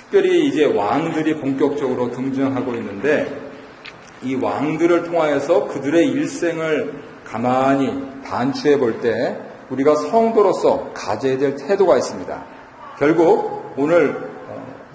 특별히 이제 왕들이 본격적으로 등장하고 있는데 이 왕들을 통하여서 그들의 일생을 가만히 반추해 볼 때 우리가 성도로서 가져야 될 태도가 있습니다. 결국 오늘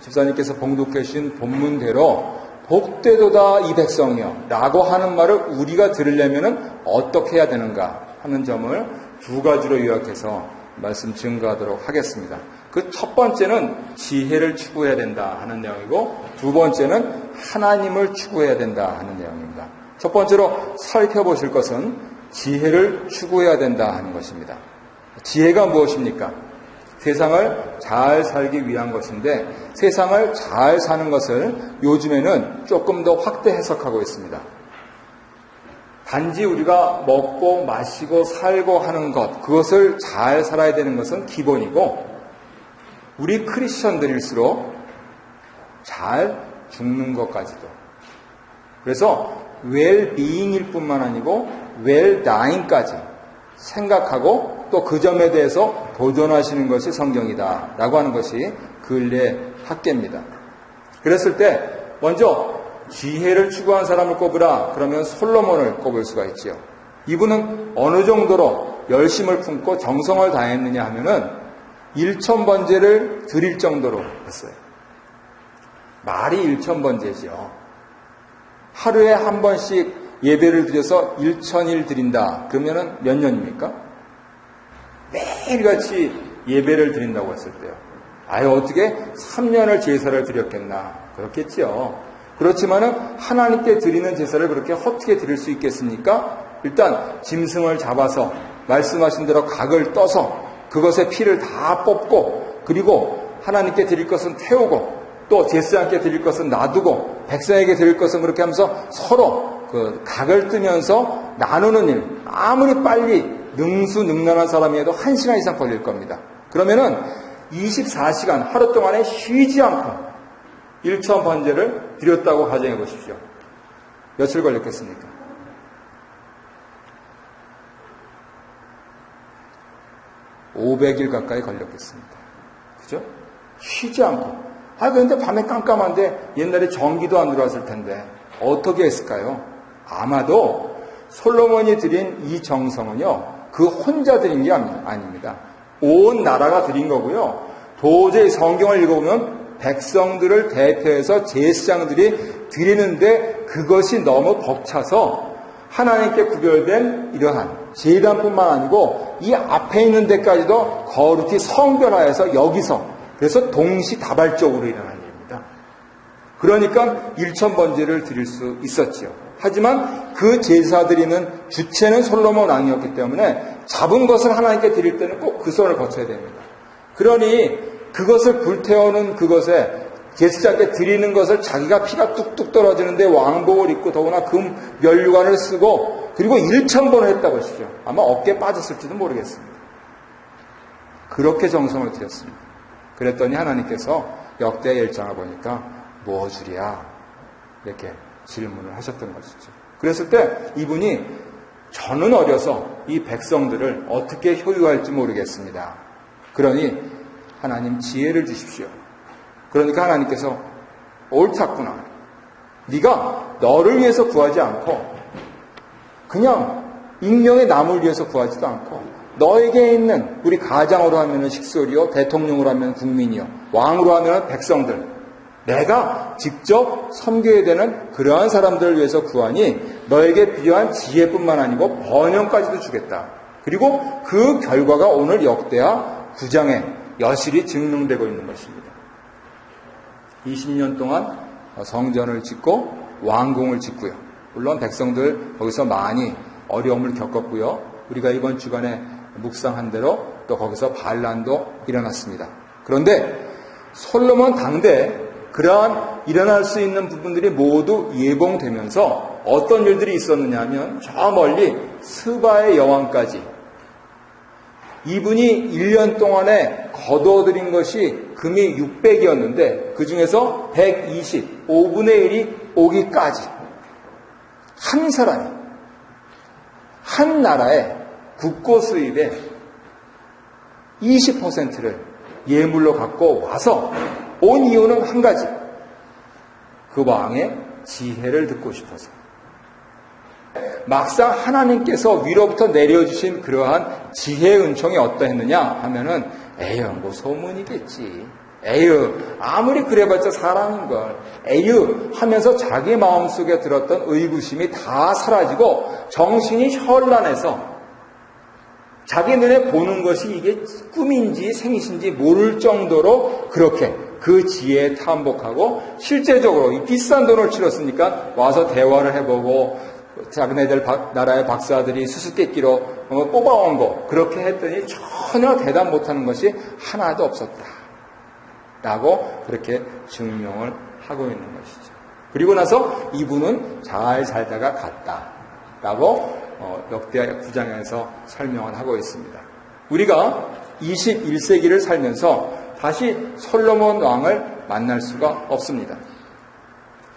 집사님께서 봉독해 주신 본문대로 복되도다 이 백성이여 라고 하는 말을 우리가 들으려면 어떻게 해야 되는가 하는 점을 두 가지로 요약해서 말씀 증거하도록 하겠습니다. 그 첫 번째는 지혜를 추구해야 된다 하는 내용이고 두 번째는 하나님을 추구해야 된다 하는 내용입니다. 첫 번째로 살펴보실 것은 지혜를 추구해야 된다 하는 것입니다. 지혜가 무엇입니까? 세상을 잘 살기 위한 것인데 세상을 잘 사는 것을 요즘에는 조금 더 확대 해석하고 있습니다. 단지 우리가 먹고 마시고 살고 하는 것, 그것을 잘 살아야 되는 것은 기본이고 우리 크리스천들일수록 잘 죽는 것까지도. 그래서 웰비잉일 뿐만 아니고 웰다잉까지 생각하고 또 그 점에 대해서 도전하시는 것이 성경이다 라고 하는 것이 근래 학계입니다. 그랬을 때 먼저 지혜를 추구한 사람을 꼽으라 그러면 솔로몬을 꼽을 수가 있지요. 이분은 어느 정도로 열심을 품고 정성을 다했느냐 하면은 1000번제를 드릴 정도로 했어요. 말이 1000번제지요. 하루에 한 번씩 예배를 드려서 1000일 드린다. 그러면은 몇 년입니까? 매일같이 예배를 드린다고 했을 때요. 아유, 어떻게 3년을 제사를 드렸겠나. 그렇겠지요. 그렇지만은 하나님께 드리는 제사를 그렇게 헛되게 드릴 수 있겠습니까? 일단 짐승을 잡아서 말씀하신 대로 각을 떠서 그것의 피를 다 뽑고 그리고 하나님께 드릴 것은 태우고 또 제사장께 드릴 것은 놔두고 백성에게 드릴 것은 그렇게 하면서 서로 그 각을 뜨면서 나누는 일, 아무리 빨리 능수능란한 사람이 해도 1시간 이상 걸릴 겁니다. 그러면은 24시간 하루 동안에 쉬지 않고 1000번제를 드렸다고 가정해 보십시오. 며칠 걸렸겠습니까? 500일 가까이 걸렸겠습니다. 그죠? 쉬지 않고. 그런데 밤에 깜깜한데 옛날에 전기도 안 들어왔을 텐데 어떻게 했을까요? 아마도 솔로몬이 드린 이 정성은요, 그 혼자 드린 게 아닙니다. 온 나라가 드린 거고요. 도저히 성경을 읽어보면 백성들을 대표해서 제사장들이 드리는데 그것이 너무 벅차서 하나님께 구별된 이러한 제단뿐만 아니고 이 앞에 있는 데까지도 거룩히 성별화해서 여기서 그래서 동시다발적으로 일어난 일입니다. 그러니까 1000번제를 드릴 수 있었지요. 하지만 그 제사 드리는 주체는 솔로몬 왕이었기 때문에 잡은 것을 하나님께 드릴 때는 꼭 그 손을 거쳐야 됩니다. 그러니 그것을 불태우는 그것에 제사장께 드리는 것을 자기가 피가 뚝뚝 떨어지는데 왕복을 입고 더구나 금 면류관을 쓰고 그리고 1000번을 했다고 하시죠. 아마 어깨에 빠졌을지도 모르겠습니다. 그렇게 정성을 드렸습니다. 그랬더니 하나님께서 역대 1장을 보니까 뭐 주랴 이렇게 질문을 하셨던 것이죠. 그랬을 때 이분이 저는 어려서 이 백성들을 어떻게 효유할지 모르겠습니다. 그러니 하나님 지혜를 주십시오. 그러니까 하나님께서 옳았구나. 네가 너를 위해서 구하지 않고 그냥 익명의 남을 위해서 구하지도 않고 너에게 있는 우리 가장으로 하면 식솔이요, 대통령으로 하면 국민이요, 왕으로 하면 백성들 내가 직접 섬겨야 되는 그러한 사람들을 위해서 구하니 너에게 필요한 지혜뿐만 아니고 번영까지도 주겠다. 그리고 그 결과가 오늘 역대하 9장에 여실히 증명되고 있는 것입니다. 20년 동안 성전을 짓고 왕궁을 짓고요. 물론 백성들 거기서 많이 어려움을 겪었고요. 우리가 이번 주간에 묵상한 대로 또 거기서 반란도 일어났습니다. 그런데 솔로몬 당대 그러한 일어날 수 있는 부분들이 모두 예봉되면서 어떤 일들이 있었느냐 하면 저 멀리 스바의 여왕까지 이분이 1년 동안에 거둬들인 것이 금이 600이었는데 그 중에서 120, 5분의 1이 오기까지 한 사람이 한 나라의 국고 수입의 20%를 예물로 갖고 와서 온 이유는 한 가지. 그 왕의 지혜를 듣고 싶어서. 막상 하나님께서 위로부터 내려주신 그러한 지혜의 은총이 어떠했느냐 하면은 에휴 뭐 소문이겠지. 에휴 아무리 그래봤자 사람인걸. 에휴 하면서 자기 마음속에 들었던 의구심이 다 사라지고 정신이 현란해서 자기 눈에 보는 것이 이게 꿈인지 생신지 모를 정도로 그렇게 그 지혜에 탐복하고 실제적으로 이 비싼 돈을 치렀으니까 와서 대화를 해보고 자기네들 나라의 박사들이 수수께끼로 뽑아온 거 그렇게 했더니 전혀 대답 못하는 것이 하나도 없었다 라고 그렇게 증명을 하고 있는 것이죠. 그리고 나서 이분은 잘 살다가 갔다 라고 역대하 9장에서 설명을 하고 있습니다. 우리가 21세기를 살면서 다시 솔로몬 왕을 만날 수가 없습니다.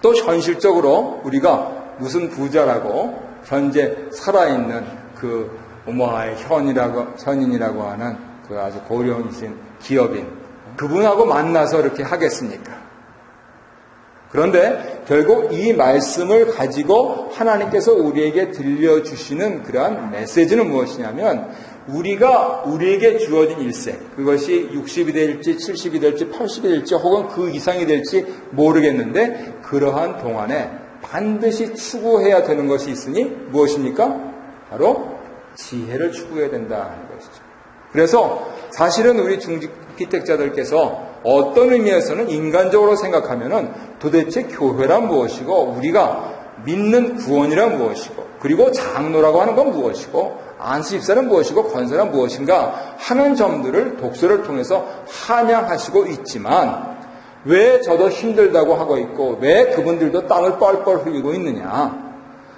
또 현실적으로 우리가 무슨 부자라고 현재 살아있는 그 오마의 현인이라고 하는 그 아주 고령이신 기업인 그분하고 만나서 이렇게 하겠습니까? 그런데 결국 이 말씀을 가지고 하나님께서 우리에게 들려주시는 그러한 메시지는 무엇이냐면 우리에게 주어진 일생, 그것이 60이 될지 70이 될지 80이 될지 혹은 그 이상이 될지 모르겠는데 그러한 동안에 반드시 추구해야 되는 것이 있으니 무엇입니까? 바로 지혜를 추구해야 된다는 것이죠. 그래서 사실은 우리 중직기택자들께서 어떤 의미에서는 인간적으로 생각하면은 도대체 교회란 무엇이고 우리가 믿는 구원이란 무엇이고 그리고 장로라고 하는 건 무엇이고 안수집사는 무엇이고 권사는 무엇인가 하는 점들을 독서를 통해서 한양하시고 있지만 왜 저도 힘들다고 하고 있고 왜 그분들도 땅을 뻘뻘 흘리고 있느냐.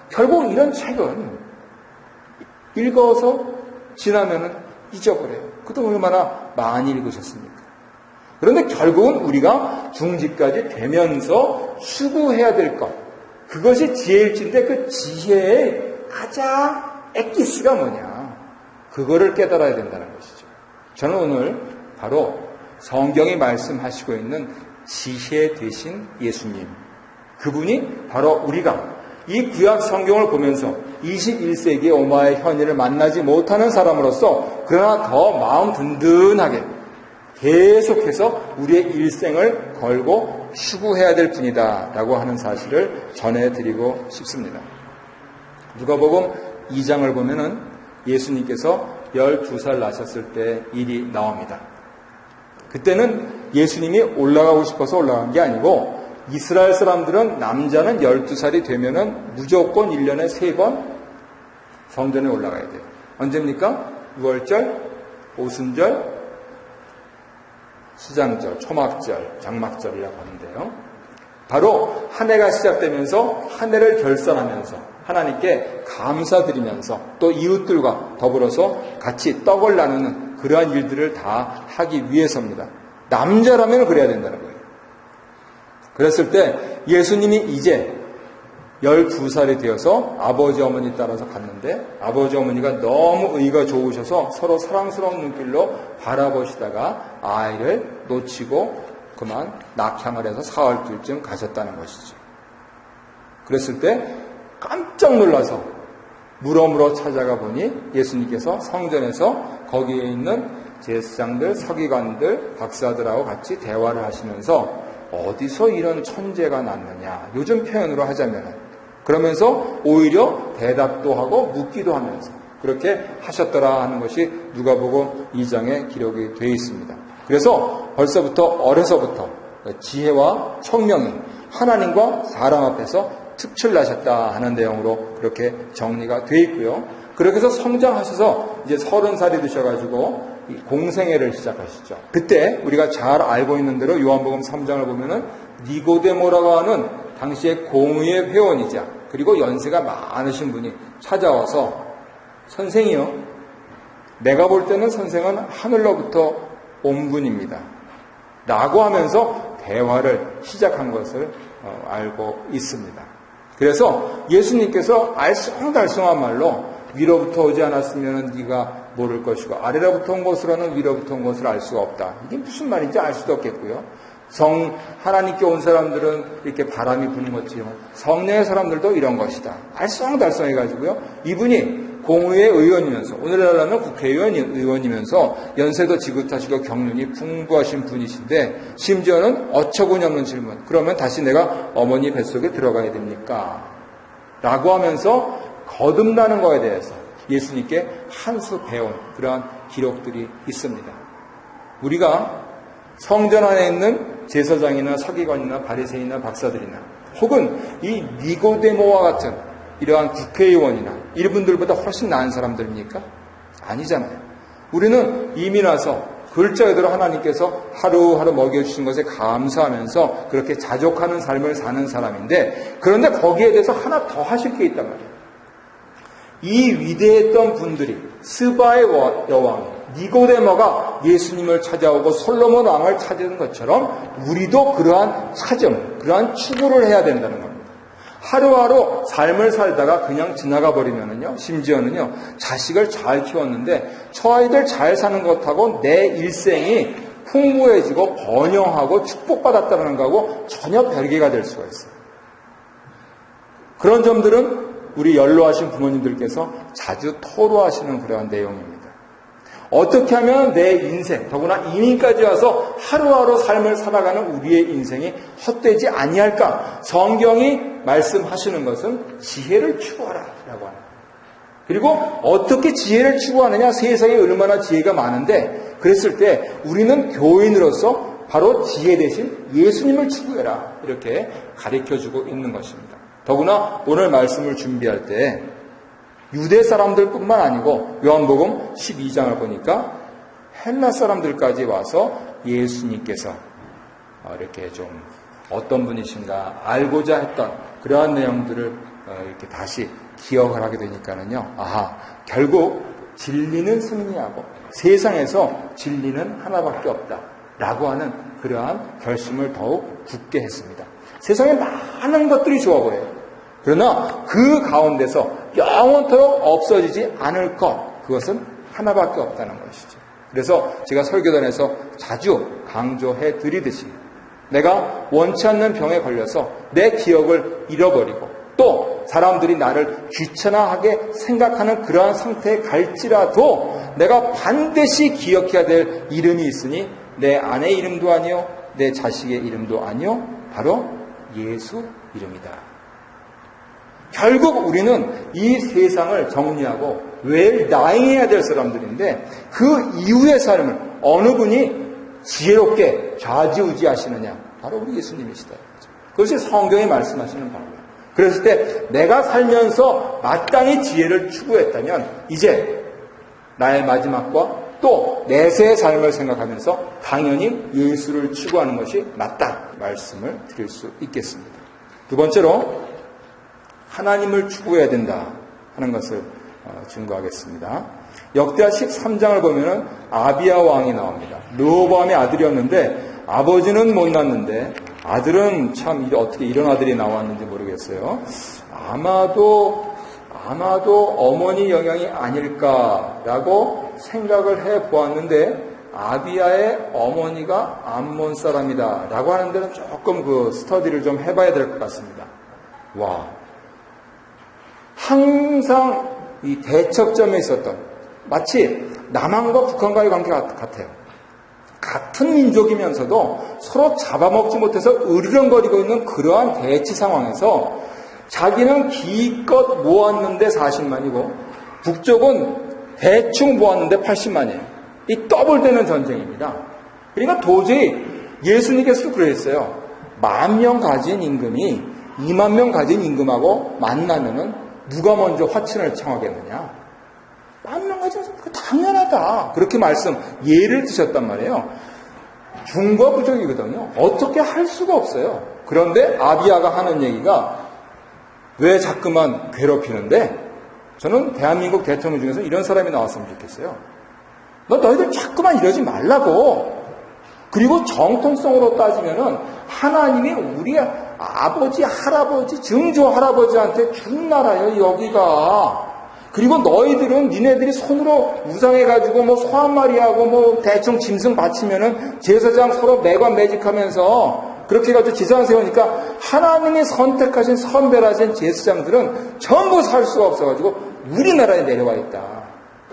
결국 이런 책은 읽어서 지나면은 잊어버려요. 그동안 얼마나 많이 읽으셨습니까? 그런데 결국은 우리가 중직까지 되면서 추구해야 될 것, 그것이 지혜일진데 그 지혜의 가장 엑기스가 뭐냐, 그거를 깨달아야 된다는 것이죠. 저는 오늘 바로 성경이 말씀하시고 있는 지혜 되신 예수님, 그분이 바로 우리가 이 구약 성경을 보면서 21세기의 오마의 현일을 만나지 못하는 사람으로서 그러나 더 마음 든든하게 계속해서 우리의 일생을 걸고 추구해야 될 분이다 라고 하는 사실을 전해드리고 싶습니다. 누가복음 2장을 보면은 예수님께서 12살 나셨을 때 일이 나옵니다. 그때는 예수님이 올라가고 싶어서 올라간 게 아니고 이스라엘 사람들은 남자는 12살이 되면은 무조건 1년에 3번 성전에 올라가야 돼요. 언제입니까? 6월절, 오순절, 수장절, 초막절, 장막절이라고 하는데요. 바로 한 해가 시작되면서 한 해를 결산하면서 하나님께 감사드리면서 또 이웃들과 더불어서 같이 떡을 나누는 그러한 일들을 다 하기 위해서입니다. 남자라면 그래야 된다는 거예요. 그랬을 때 예수님이 이제 12살이 되어서 아버지 어머니 따라서 갔는데 아버지 어머니가 너무 의가 좋으셔서 서로 사랑스러운 눈길로 바라보시다가 아이를 놓치고 그만 낙향을 해서 사흘쯤 가셨다는 것이죠. 그랬을 때 깜짝 놀라서 물어물어 찾아가 보니 예수님께서 성전에서 거기에 있는 제사장들, 서기관들, 박사들하고 같이 대화를 하시면서 어디서 이런 천재가 났느냐, 요즘 표현으로 하자면 그러면서 오히려 대답도 하고 묻기도 하면서 그렇게 하셨더라 하는 것이 누가복음 2장에 기록이 되어 있습니다. 그래서 벌써부터 어려서부터 지혜와 총명이 하나님과 사람 앞에서 특출나셨다 하는 내용으로 그렇게 정리가 되어 있고요. 그렇게 해서 성장하셔서 이제 30살이 되셔가지고 공생애를 시작하시죠. 그때 우리가 잘 알고 있는 대로 요한복음 3장을 보면은 니고데모라고 하는 당시의 공의의 회원이자 그리고 연세가 많으신 분이 찾아와서 선생이요, 내가 볼 때는 선생은 하늘로부터 온 분입니다 라고 하면서 대화를 시작한 것을 알고 있습니다. 그래서 예수님께서 알쏭달쏭한 말로 위로부터 오지 않았으면 네가 모를 것이고 아래로부터 온 것으로는 위로부터 온 것을 알 수가 없다. 이게 무슨 말인지 알 수도 없겠고요. 하나님께 온 사람들은 이렇게 바람이 부는 것처럼 성령의 사람들도 이런 것이다. 알쏭달쏭해가지고요. 이분이 공의회 의원이면서, 오늘날로는 국회의원이면서 연세도 지긋하시고 경륜이 풍부하신 분이신데 심지어는 어처구니없는 질문. 그러면 다시 내가 어머니 뱃속에 들어가야 됩니까? 라고 하면서 거듭나는 거에 대해서 예수님께 한 수 배운 그러한 기록들이 있습니다. 우리가 성전 안에 있는 제사장이나 서기관이나 바리새인이나 박사들이나 혹은 이 니고데모와 같은 이러한 국회의원이나 이분들보다 훨씬 나은 사람들입니까? 아니잖아요. 우리는 이미 나서 글자 그대로 하나님께서 하루하루 먹여주신 것에 감사하면서 그렇게 자족하는 삶을 사는 사람인데, 그런데 거기에 대해서 하나 더 하실 게 있단 말이에요. 이 위대했던 분들이 스바의 여왕 니고데모가 예수님을 찾아오고 솔로몬 왕을 찾은 것처럼 우리도 그러한 찾음, 그러한 추구를 해야 된다는 겁니다. 하루하루 삶을 살다가 그냥 지나가 버리면은요, 심지어는요, 자식을 잘 키웠는데 저 아이들 잘 사는 것하고 내 일생이 풍부해지고 번영하고 축복받았다는 거하고 전혀 별개가 될 수가 있어요. 그런 점들은 우리 연로하신 부모님들께서 자주 토로하시는 그러한 내용입니다. 어떻게 하면 내 인생, 더구나 이민까지 와서 하루하루 삶을 살아가는 우리의 인생이 헛되지 아니할까? 성경이 말씀하시는 것은 지혜를 추구하라 라고 합니다. 그리고 어떻게 지혜를 추구하느냐? 세상에 얼마나 지혜가 많은데, 그랬을 때 우리는 교인으로서 바로 지혜 대신 예수님을 추구해라, 이렇게 가르쳐주고 있는 것입니다. 더구나 오늘 말씀을 준비할 때 유대 사람들뿐만 아니고 요한복음 12장을 보니까 헬라 사람들까지 와서 예수님께서 이렇게 좀 어떤 분이신가 알고자 했던 그러한 내용들을 이렇게 다시 기억을 하게 되니까는요, 아하, 결국 진리는 승리하고 세상에서 진리는 하나밖에 없다라고 하는 그러한 결심을 더욱 굳게 했습니다. 세상에 많은 것들이 좋아 보여요. 그러나 그 가운데서 영원토록 없어지지 않을 것, 그것은 하나밖에 없다는 것이죠. 그래서 제가 설교단에서 자주 강조해 드리듯이 내가 원치 않는 병에 걸려서 내 기억을 잃어버리고 또 사람들이 나를 귀찮아하게 생각하는 그러한 상태에 갈지라도 내가 반드시 기억해야 될 이름이 있으니 내 아내 이름도 아니요, 내 자식의 이름도 아니요, 바로 예수 이름이다. 결국 우리는 이 세상을 정리하고 웰다잉해야 될 사람들인데 그 이후의 삶을 어느 분이 지혜롭게 좌지우지하시느냐? 바로 우리 예수님이시다. 그것이 성경이 말씀하시는 바입니다. 그랬을 때 내가 살면서 마땅히 지혜를 추구했다면 이제 나의 마지막과 또 내세의 삶을 생각하면서 당연히 예수를 추구하는 것이 맞다 말씀을 드릴 수 있겠습니다. 두 번째로 하나님을 추구해야 된다 하는 것을 증거하겠습니다. 역대하 13장을 보면 아비야 왕이 나옵니다. 르호보암의 아들이었는데 아버지는 못 낳았는데 아들은 참 어떻게 이런 아들이 나왔는지 모르겠어요. 아마도 어머니 영향이 아닐까라고 생각을 해보았는데 아비야의 어머니가 암몬 사람이다 라고 하는 데는 조금 그 스터디를 좀 해봐야 될 것 같습니다. 와, 항상 이 대척점에 있었던, 마치 남한과 북한과의 관계가 같아요. 같은 민족이면서도 서로 잡아먹지 못해서 으르렁거리고 있는 그러한 대치 상황에서 자기는 기껏 모았는데 40만이고 북쪽은 대충 모았는데 80만이에요. 이 더블되는 전쟁입니다. 그러니까 도저히 예수님께서도 그랬어요. 10,000명 가진 임금이 20,000명 가진 임금하고 만나면은 누가 먼저 화친을 청하겠느냐? 10,000명 가진 그 당연하다. 그렇게 예를 드셨단 말이에요. 중과 부족이거든요. 어떻게 할 수가 없어요. 그런데 아비야가 하는 얘기가 왜 자꾸만 괴롭히는데? 저는 대한민국 대통령 중에서 이런 사람이 나왔으면 좋겠어요. 너희들 자꾸만 이러지 말라고. 그리고 정통성으로 따지면은 하나님이 우리 아버지, 할아버지, 증조 할아버지한테 준 나라예요, 여기가. 그리고 너희들은 니네들이 손으로 우상해가지고 뭐 소 한 마리하고 뭐 대충 짐승 바치면은 제사장 서로 매관매직하면서 그렇게 해가지고 지상 세우니까 하나님이 선택하신 선별하신 제사장들은 전부 살 수가 없어가지고 우리나라에 내려와 있다.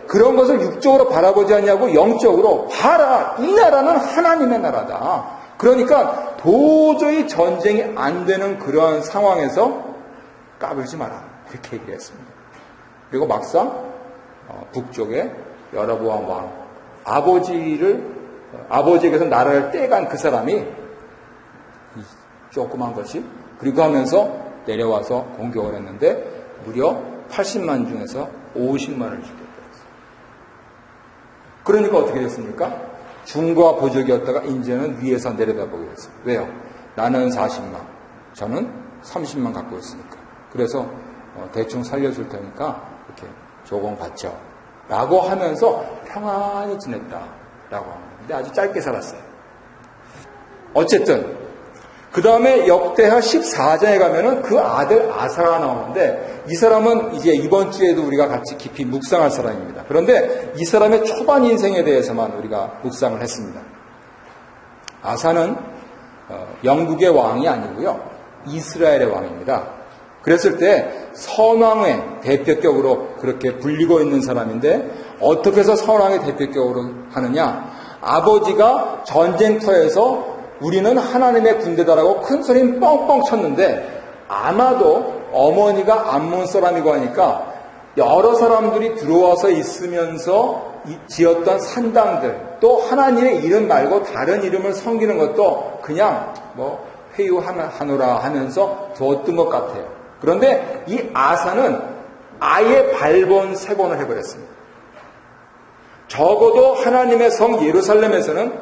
그런 것을 육적으로 바라보지 않냐고 영적으로 봐라. 이 나라는 하나님의 나라다. 그러니까 도저히 전쟁이 안 되는 그러한 상황에서 까불지 마라. 그렇게 얘기를 했습니다. 그리고 막상 북쪽에 여로보암 왕 아버지에게서 나라를 떼간 그 사람이 조그만 것이 그리고 하면서 내려와서 공격을 했는데 무려 80만 중에서 50만을 죽였다. 그러니까 어떻게 됐습니까? 중과 부족이었다가 이제는 위에서 내려다보게 됐어요. 왜요? 나는 40만, 저는 30만 갖고 있으니까. 그래서 대충 살려줄 테니까 이렇게 조공 받죠. 라고 하면서 평안히 지냈다라고 합니다. 근데 아주 짧게 살았어요. 어쨌든 그 다음에 역대하 14장에 가면은 그 아들 아사가 나오는데 이 사람은 이제 이번 주에도 우리가 같이 깊이 묵상할 사람입니다. 그런데 이 사람의 초반 인생에 대해서만 우리가 묵상을 했습니다. 아사는 영국의 왕이 아니고요. 이스라엘의 왕입니다. 그랬을 때 선왕의 대표격으로 그렇게 불리고 있는 사람인데 어떻게 해서 선왕의 대표격으로 하느냐? 아버지가 전쟁터에서 우리는 하나님의 군대다라고 큰 소리 뻥뻥 쳤는데 아마도 어머니가 암몬 사람이고 하니까 여러 사람들이 들어와서 있으면서 지었던 산당들 또 하나님의 이름 말고 다른 이름을 섬기는 것도 그냥 뭐 회유하노라 하면서 두었던 것 같아요. 그런데 이 아사는 아예 발본색원을 해버렸습니다. 적어도 하나님의 성 예루살렘에서는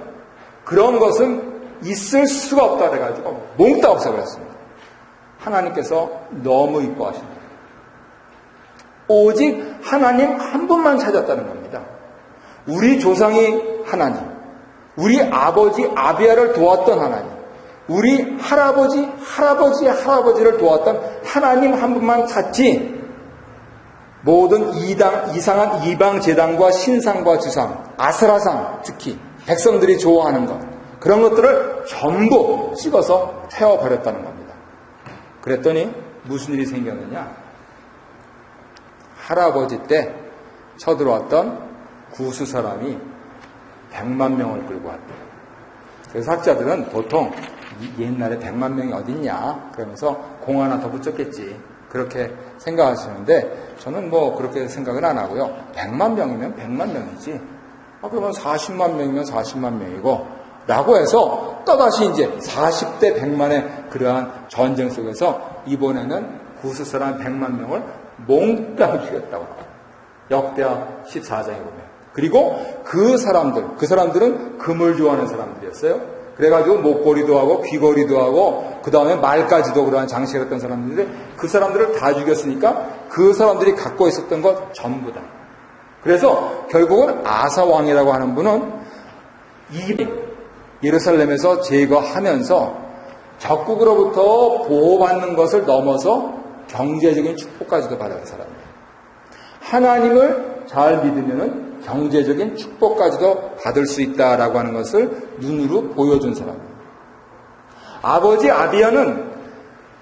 그런 것은 있을 수가 없다 그래가지고 몽땅 없애버렸습니다. 하나님께서 너무 이뻐하십니다. 오직 하나님 한 분만 찾았다는 겁니다. 우리 조상이 하나님, 우리 아버지 아비아를 도왔던 하나님, 우리 할아버지의 할아버지를 도왔던 하나님 한 분만 찾지 모든 이상한 이방 제단과 신상과 주상, 아스라상 특히 백성들이 좋아하는 것 그런 것들을 전부 찍어서 태워버렸다는 겁니다. 그랬더니 무슨 일이 생겼느냐? 할아버지 때 쳐들어왔던 구수 사람이 100만 명을 끌고 왔대요. 그래서 학자들은 보통 옛날에 100만 명이 어딨냐 그러면서 공 하나 더 붙였겠지 그렇게 생각하시는데 저는 뭐 그렇게 생각은 안 하고요. 100만 명이면 100만 명이지 그러면 40만 명이면 40만 명이고 라고 해서 또다시 이제 40대 100만의 그러한 전쟁 속에서 이번에는 구스 사람 100만 명을 몽땅 죽였다고 합니다. 역대하 14장에 보면. 그리고 그 사람들은 금을 좋아하는 사람들이었어요. 그래가지고 목걸이도 하고 귀걸이도 하고 그 다음에 말까지도 그러한 장식을 했던 사람들인데 그 사람들을 다 죽였으니까 그 사람들이 갖고 있었던 것 전부 다. 그래서 결국은 아사 왕이라고 하는 분은 이 예루살렘에서 제거하면서 적국으로부터 보호받는 것을 넘어서 경제적인 축복까지도 받은 사람이에요. 하나님을 잘 믿으면 경제적인 축복까지도 받을 수 있다라고 하는 것을 눈으로 보여준 사람이에요. 아버지 아비야는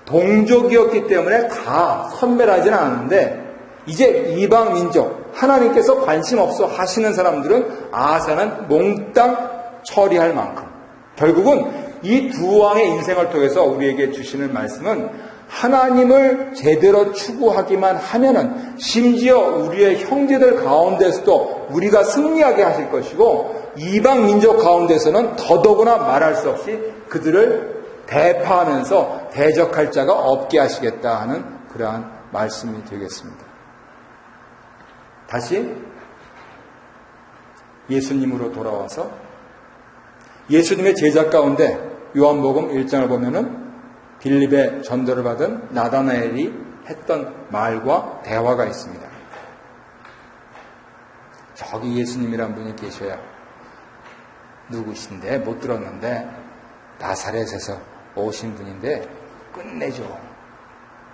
동족이었기 때문에 다 선멸하지는 않았는데 이제 이방 민족 하나님께서 관심 없어 하시는 사람들은 아사는 몽땅 처리할 만큼 결국은 이 두 왕의 인생을 통해서 우리에게 주시는 말씀은 하나님을 제대로 추구하기만 하면은 심지어 우리의 형제들 가운데서도 우리가 승리하게 하실 것이고 이방 민족 가운데서는 더더구나 말할 수 없이 그들을 대파하면서 대적할 자가 없게 하시겠다 하는 그러한 말씀이 되겠습니다. 다시 예수님으로 돌아와서 예수님의 제자 가운데 요한복음 1장을 보면은 빌립의 전도를 받은 나다나엘이 했던 말과 대화가 있습니다. 저기 예수님이란 분이 계셔야 누구신데 못 들었는데 나사렛에서 오신 분인데 끝내줘.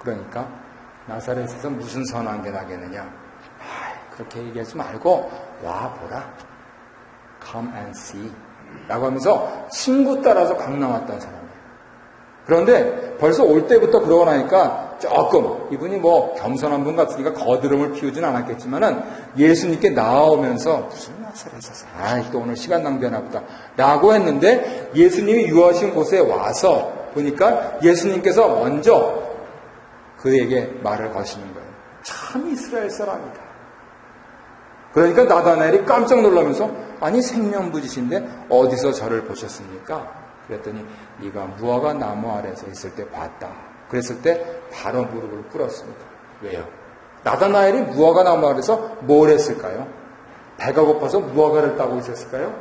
그러니까 나사렛에서 무슨 선한 게 나겠느냐. 그렇게 얘기하지 말고 와 보라. Come and see. 라고 하면서 친구 따라서 강남 왔던 사람이에요. 그런데 벌써 올 때부터 그러고 나니까 조금 이분이 뭐 겸손한 분 같으니까 거드름을 피우진 않았겠지만은 예수님께 나오면서 무슨 낯을 했었어. 또 오늘 시간 낭비하나 보다. 라고 했는데 예수님이 유하신 곳에 와서 보니까 예수님께서 먼저 그에게 말을 거시는 거예요. 참 이스라엘 사람이다. 그러니까 나다나엘이 깜짝 놀라면서 아니 생명부지신데 어디서 저를 보셨습니까? 그랬더니 네가 무화과 나무 아래에서 있을 때 봤다. 그랬을 때 바로 무릎을 꿇었습니다. 왜요? 나다나엘이 무화과 나무 아래에서 뭘 했을까요? 배가 고파서 무화과를 따고 있었을까요?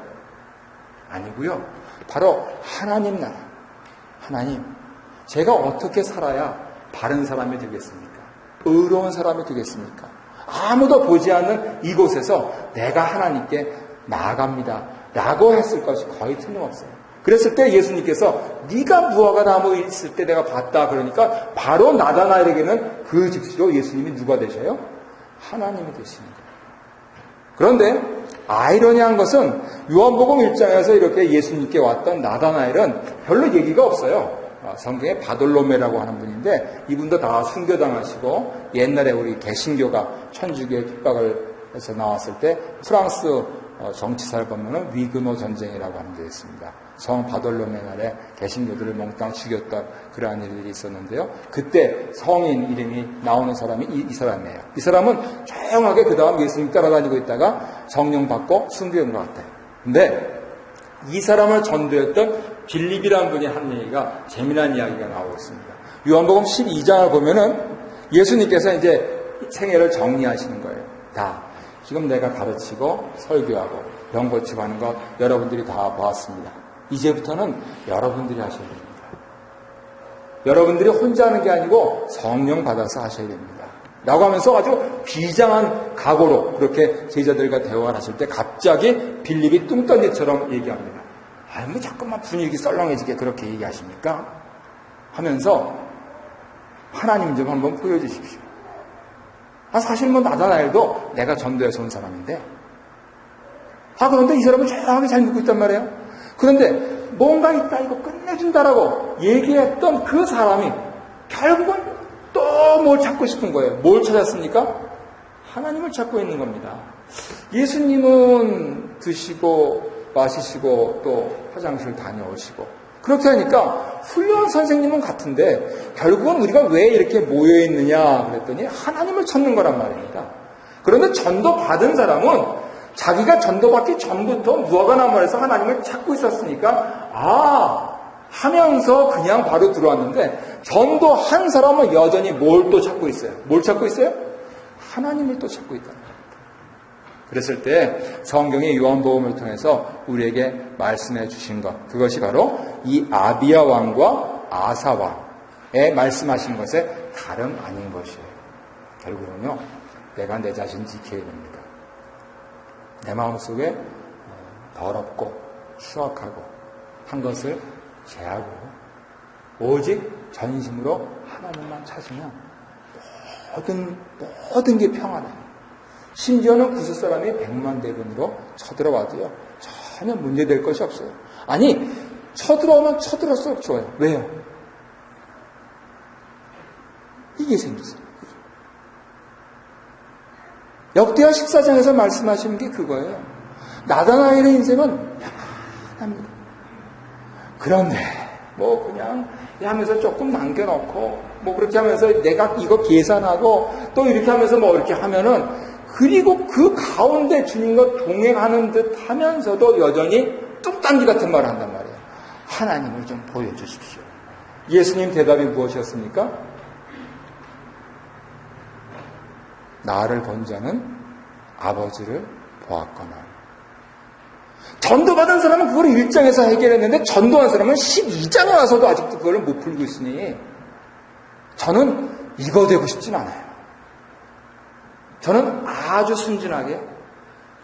아니고요. 바로 하나님 나라. 하나님, 제가 어떻게 살아야 바른 사람이 되겠습니까? 의로운 사람이 되겠습니까? 아무도 보지 않는 이곳에서 내가 하나님께 나아갑니다. 라고 했을 것이 거의 틀림없어요. 그랬을 때 예수님께서 네가 무화과 나무에 있을 때 내가 봤다. 그러니까 바로 나다나엘에게는 그 즉시로 예수님이 누가 되셔요? 하나님이 되시는 거예요. 그런데 아이러니한 것은 요한복음 1장에서 이렇게 예수님께 왔던 나다나엘은 별로 얘기가 없어요. 성경에 바돌로메라고 하는 분인데 이분도 다 순교당하시고 옛날에 우리 개신교가 천주교의 핍박을 해서 나왔을 때 프랑스 정치사를 보면은 위그노 전쟁이라고 하는 게 있습니다. 성 바돌로메 날에 개신교들을 몽땅 죽였던 그러한 일들이 있었는데요. 그때 성인 이름이 나오는 사람이 이 사람이에요. 이 사람은 조용하게 그 다음 예수님 따라다니고 있다가 성령 받고 순교한 것 같아요. 근데 이 사람을 전도했던 빌립이라는 분이 한 얘기가 재미난 이야기가 나오고 있습니다. 요한복음 12장을 보면은 예수님께서 이제 생애를 정리하시는 거예요. 다. 지금 내가 가르치고 설교하고 병 고치고 하는 거 여러분들이 다 보았습니다. 이제부터는 여러분들이 하셔야 됩니다. 여러분들이 혼자 하는 게 아니고 성령 받아서 하셔야 됩니다. 라고 하면서 아주 비장한 각오로 그렇게 제자들과 대화를 하실 때 갑자기 빌립이 뚱딴지처럼 얘기합니다. 뭐 자꾸만 분위기 썰렁해지게 그렇게 얘기하십니까? 하면서 하나님 좀 한번 보여주십시오. 사실 뭐 나다나엘도 내가 전도해서 온 사람인데 그런데 이 사람은 조용하게 잘 믿고 있단 말이에요. 그런데 뭔가 있다 이거 끝내준다라고 얘기했던 그 사람이 결국은 또 뭘 찾고 싶은 거예요. 뭘 찾았습니까? 하나님을 찾고 있는 겁니다. 예수님은 드시고 마시시고 또 화장실 다녀오시고 그렇게 하니까 훌륭한 선생님은 같은데 결국은 우리가 왜 이렇게 모여있느냐 그랬더니 하나님을 찾는 거란 말입니다. 그런데 전도받은 사람은 자기가 전도받기 전부터 무화과 나무에서 하나님을 찾고 있었으니까 하면서 그냥 바로 들어왔는데 전도한 사람은 여전히 뭘 또 찾고 있어요? 뭘 찾고 있어요? 하나님을 또 찾고 있다. 그랬을 때 성경의 요한복음을 통해서 우리에게 말씀해 주신 것 그것이 바로 이 아비야 왕과 아사 왕에 말씀하신 것에 다름 아닌 것이에요. 결국은요 내가 내 자신 지켜야 됩니다. 내 마음속에 더럽고 추악하고 한 것을 제하고 오직 전심으로 하나님만 찾으면 모든 게 평안해요. 심지어는 구스 사람이 100만 대군으로 쳐들어와도요 전혀 문제될 것이 없어요. 아니 쳐들어오면 쳐들어올수록 좋아요. 왜요? 이게 생겼어요. 역대하 14장에서 말씀하시는 게 그거예요. 나다나엘의 인생은 평안합니다. 그런데 뭐 그냥 하면서 조금 남겨놓고 뭐 그렇게 하면서 내가 이거 계산하고 또 이렇게 하면서 뭐 이렇게 하면은 그리고 그 가운데 주님과 동행하는 듯 하면서도 여전히 뚱딴지 같은 말을 한단 말이에요. 하나님을 좀 보여주십시오. 예수님 대답이 무엇이었습니까? 나를 본 자는 아버지를 보았거나. 전도받은 사람은 그걸 1장에서 해결했는데 전도한 사람은 12장에 와서도 아직도 그걸 못 풀고 있으니 저는 이거 되고 싶진 않아요. 저는 아주 순진하게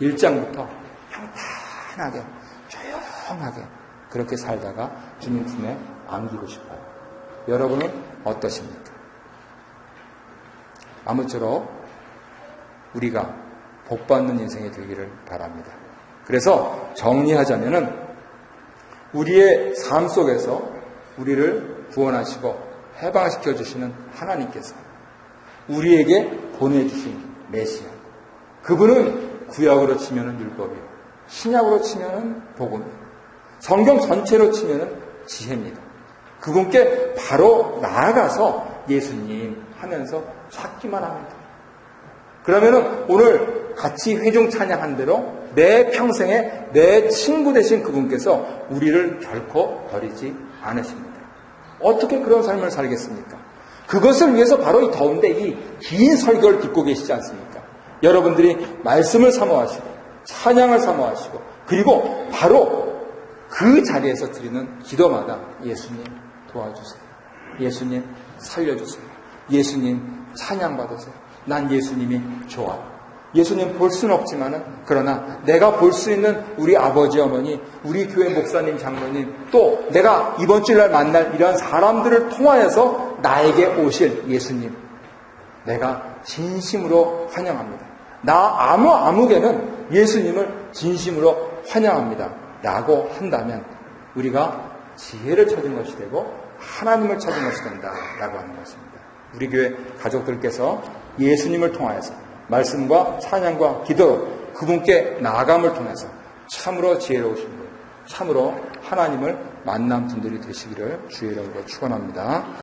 1장부터 평탄하게 조용하게 그렇게 살다가 주님 품에 안기고 싶어요. 여러분은 어떠십니까? 아무쪼록 우리가 복받는 인생이 되기를 바랍니다. 그래서 정리하자면은 우리의 삶 속에서 우리를 구원하시고 해방시켜 주시는 하나님께서 우리에게 보내주신 메시아, 그분은 구약으로 치면은 율법이요, 신약으로 치면은 복음이요, 성경 전체로 치면은 지혜입니다. 그분께 바로 나아가서 예수님 하면서 찾기만 합니다. 그러면은 오늘 같이 회중 찬양한 대로 내 평생에 내 친구 되신 그분께서 우리를 결코 버리지 않으십니다. 어떻게 그런 삶을 살겠습니까? 그것을 위해서 바로 이 더운데 이 긴 설교를 듣고 계시지 않습니까? 여러분들이 말씀을 사모하시고 찬양을 사모하시고 그리고 바로 그 자리에서 드리는 기도마다 예수님 도와주세요. 예수님 살려주세요. 예수님 찬양받으세요. 난 예수님이 좋아. 예수님 볼 수는 없지만은 그러나 내가 볼 수 있는 우리 아버지 어머니, 우리 교회 목사님 장로님, 또 내가 이번 주일날 만날 이러한 사람들을 통하여서 나에게 오실 예수님, 내가 진심으로 환영합니다. 나 아무개는 예수님을 진심으로 환영합니다 라고 한다면 우리가 지혜를 찾은 것이 되고 하나님을 찾은 것이 된다라고 하는 것입니다. 우리 교회 가족들께서 예수님을 통하여서 말씀과 찬양과 기도로 그분께 나아감을 통해서 참으로 지혜로우신 분, 참으로 하나님을 만난 분들이 되시기를 주의 이름으로 축원합니다.